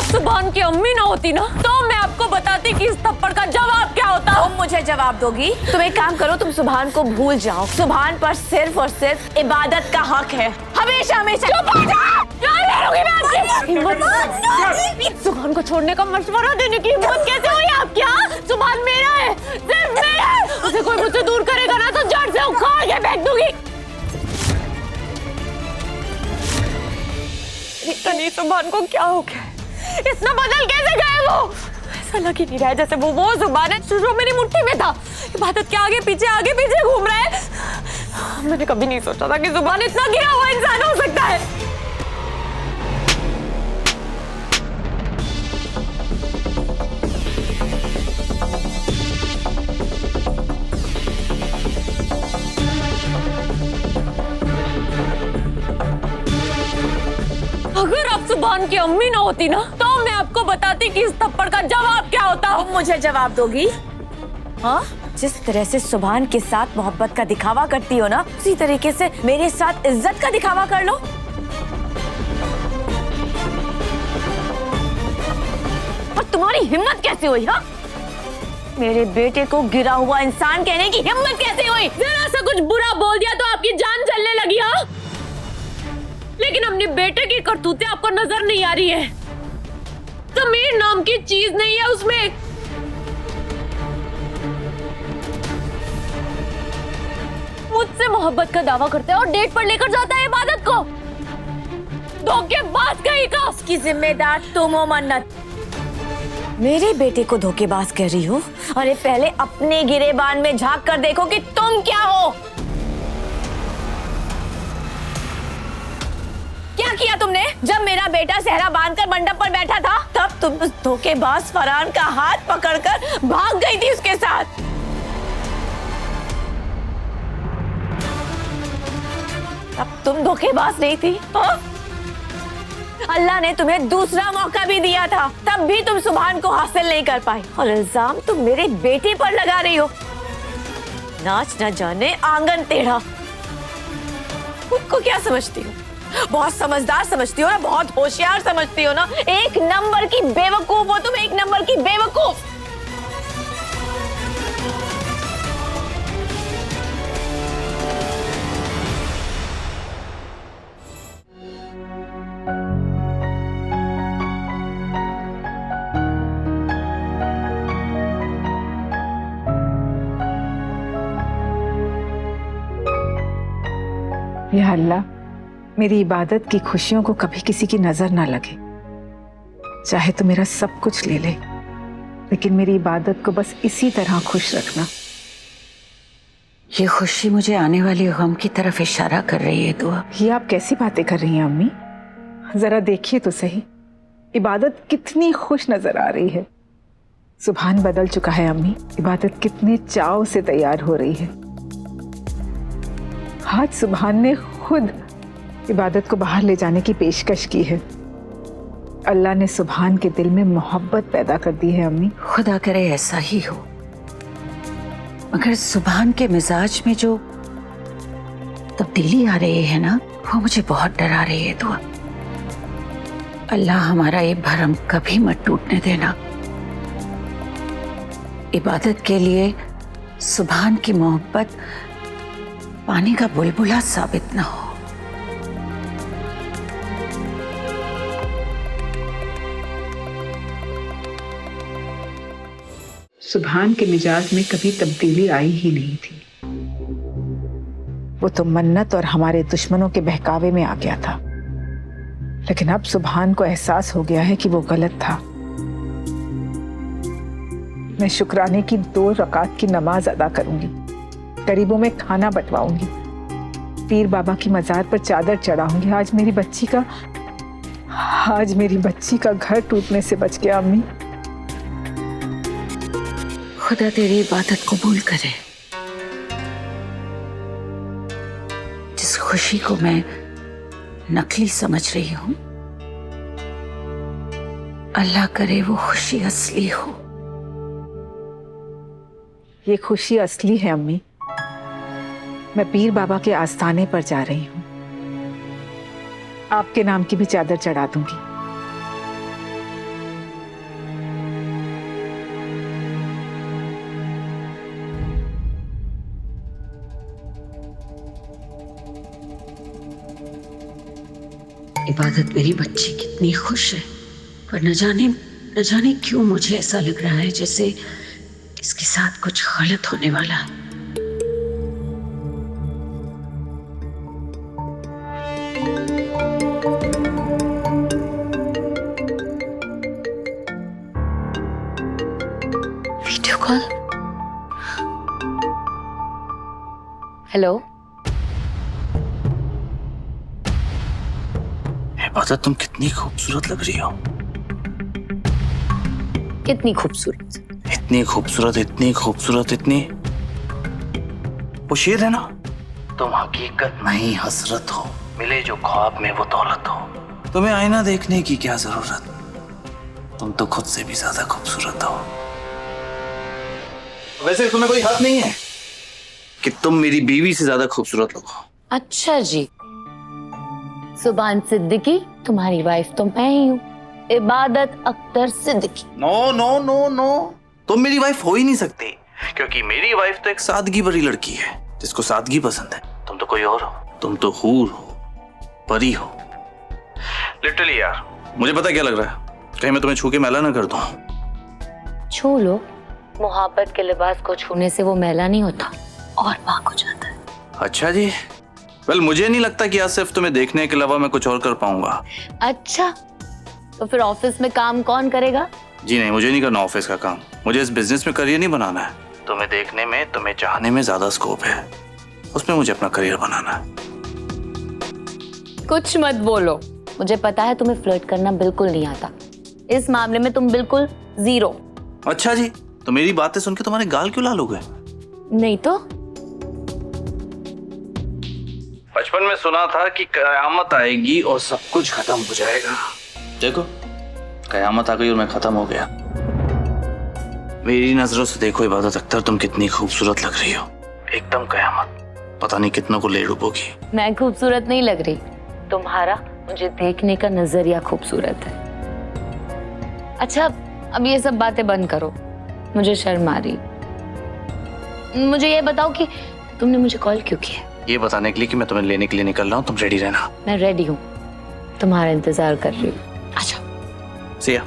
सुभान की अम्मी ना होती ना तो मैं आपको बताती कि इस थप्पड़ का जवाब क्या होता। तुम मुझे जवाब दोगी? तुम एक काम करो, तुम सुभान को भूल जाओ। सुभान पर सिर्फ और सिर्फ इबादत का हक है, हमेशा हमेशा। सुभान को छोड़ने का मशवरा देने की हिम्मत कैसे हुई आपकी? सुभान मेरा है, सिर्फ मेरा है। उसे कोई मुझसे दूर करेगा ना तो जड़ से उखाड़ के फेंक दूंगी। नहीं, सुभान को क्या हो गया? इतना बदल कैसे गए वो? ऐसा लग ही नहीं रहा है जैसे वो जुबान है जो मेरी मुट्ठी में था। इबादत के आगे पीछे घूम रहा है। मैंने कभी नहीं सोचा था कि जुबान इतना गिरा हुआ इंसान हो सकता है। अगर आप सुभान की अम्मी ना होती ना तो मैं आपको बताती कि इस थप्पड़ का जवाब क्या होता। तुम मुझे जवाब दोगी? हाँ, जिस तरह से सुभान के साथ मोहब्बत का दिखावा करती हो ना, उसी तरीके से मेरे साथ इज्जत का दिखावा कर लो। और तुम्हारी हिम्मत कैसे हुई? हाँ, मेरे बेटे को गिरा हुआ इंसान कहने की हिम्मत कैसे हुई? जरा सा कुछ बुरा बोल दिया तो आपकी जान चलने लगी। हाँ, लेकिन अपने बेटे की करतूतें आपको नजर नहीं आ रही है। ज़मीर नाम की चीज नहीं है उसमें। मुझसे मोहब्बत का दावा करता है और डेट पर लेकर जाता है इबादत को। धोखेबाज कहीं का। उसकी जिम्मेदार तुम हो मन्नत। मेरे बेटे को धोखेबाज कह रही हो? अरे पहले अपने गिरेबान में झांक कर देखो कि तुम क्या हो। क्या किया तुमने? जब मेरा बेटा सेहरा बांधकर मंडप पर बैठा था तब तुम उस धोखेबाज फरहान का हाथ पकड़कर भाग गई थी उसके साथ। अब तुम धोखेबाज नहीं थी। अल्लाह ने तुम्हें दूसरा मौका भी दिया था, तब भी तुम सुभान को हासिल नहीं कर पाई और इल्जाम तुम मेरे बेटे पर लगा रही हो। नाच न जाने आंगन टेढ़ा। खुद को क्या समझती हो? बहुत समझदार समझती हो ना, बहुत होशियार समझती हो ना। एक नंबर की बेवकूफ हो तुम, एक नंबर की बेवकूफ। या अल्लाह, मेरी इबादत की खुशियों को कभी किसी की नजर ना लगे। चाहे तो मेरा सब कुछ ले ले, लेकिन मेरी इबादत को बस इसी तरह खुश रखना। ये खुशी मुझे आने वाले गम की तरफ इशारा कर रही है दुआ। ये आप कैसी बातें कर रही हैं अम्मी? जरा देखिए तो सही, इबादत कितनी खुश नजर आ रही है। सुभान बदल चुका है अम्मी, इबादत कितने चाव से तैयार हो रही है। आज सुभान ने खुद इबादत को बाहर ले जाने की पेशकश की है। अल्लाह ने सुभान के दिल में मोहब्बत पैदा कर दी है अम्मी। खुदा करे ऐसा ही हो, मगर सुभान के मिजाज में जो तब्दीली आ रही है ना, वो मुझे बहुत डरा रही है दुआ। अल्लाह हमारा ये भरम कभी मत टूटने देना। इबादत के लिए सुभान की मोहब्बत पानी का बुलबुला साबित ना हो। सुभान के मिजाज में कभी तब्दीली आई ही नहीं थी। वो तो मन्नत और हमारे दुश्मनों के बहकावे में आ गया था, लेकिन अब सुभान को एहसास हो गया है कि वो गलत था। मैं शुक्राने की 2 रकात की नमाज अदा करूंगी, गरीबों में खाना बंटवाऊंगी, पीर बाबा की मजार पर चादर चढ़ाऊंगी। आज मेरी बच्ची का घर टूटने से बच गया अम्मी। खुदा तेरी इबादत कबूल करे। जिस खुशी को मैं नकली समझ रही हूं, अल्लाह करे वो खुशी असली हो। ये खुशी असली है अम्मी। मैं पीर बाबा के आस्थाने पर जा रही हूँ, आपके नाम की भी चादर चढ़ा दूंगी। इबादत मेरी बच्ची कितनी खुश है, पर न जाने क्यों मुझे ऐसा लग रहा है जैसे इसके साथ कुछ गलत होने वाला है। Video call. हेलो, इबादत तुम कितनी खूबसूरत लग रही हो। कितनी खूबसूरत। इतनी खूबसूरत, इतनी खूबसूरत, इतनी। वो शेर है ना, तुम हकीकत नहीं हसरत हो, मिले जो ख्वाब में वो दौलत हो। तुम्हें आईना देखने की क्या जरूरत, तुम तो खुद से भी ज्यादा खूबसूरत हो। वैसे तुम्हें कोई हक नहीं है कि तुम मेरी बीवी से ज्यादा खूबसूरत लगो। अच्छा जी, सुभान सिद्दीकी तुम्हारी वाइफ तो मैं ही हूँ, Ibadat Akhtar Siddiqui. No no no no, तुम मेरी वाइफ हो ही नहीं सकती, क्योंकि मेरी वाइफ तो एक सादगी भरी लड़की है जिसको सादगी पसंद है। तुम तो कोई और हो, तुम तो हूर हो, परी हो। लिटरली यार, मुझे पता क्या लग रहा है, कहीं मैं तुम्हें छू के मैला ना कर दूं। छू लो, मोहब्बत के लिबास को छूने से वो मैला नहीं होता और पाक हो जाता है। अच्छा जी, वेल मुझे नहीं लगता कि आज सिर्फ तुम्हें देखने के अलावा मैं कुछ और कर पाऊंगा। अच्छा, तो फिर ऑफिस में काम कौन करेगा? जी नहीं, मुझे नहीं करना ऑफिस का काम, मुझे इस बिजनेस में करियर नहीं बनाना है। तुम्हें देखने में, तुम्हें चाहने में ज्यादा स्कोप है, उसमें मुझे अपना करियर बनाना है। कुछ मत बोलो, मुझे पता है तुम्हें फ्लर्ट करना बिल्कुल नहीं आता। इस मामले में तुम बिल्कुल जीरो। अच्छा जी, तो मेरी बातें सुन के तुम्हारे गाल क्यों लाल हो गए? नहीं तो बचपन में सुना था कि कयामत आएगी और सब कुछ खत्म हो जाएगा। देखो, कयामत आ गई और मैं खत्म हो गया। मेरी नजरों से देखो इबादत अख्तर, तुम कितनी खूबसूरत लग रही हो, एकदम कयामत। पता नहीं कितनों को ले डूबोगी। मैं खूबसूरत नहीं लग रही, तुम्हारा मुझे देखने का नजरिया खूबसूरत है। अच्छा, अब ये सब बातें बंद करो, मुझे शर्म आ रही। मुझे ये बताओ कि तुमने मुझे कॉल क्यों किया? ये बताने के लिए कि मैं तुम्हें लेने के लिए निकल रहा हूँ, तुम रेडी रहना। मैं रेडी हूँ, तुम्हारा इंतजार कर रही हूँ। अच्छा, See ya.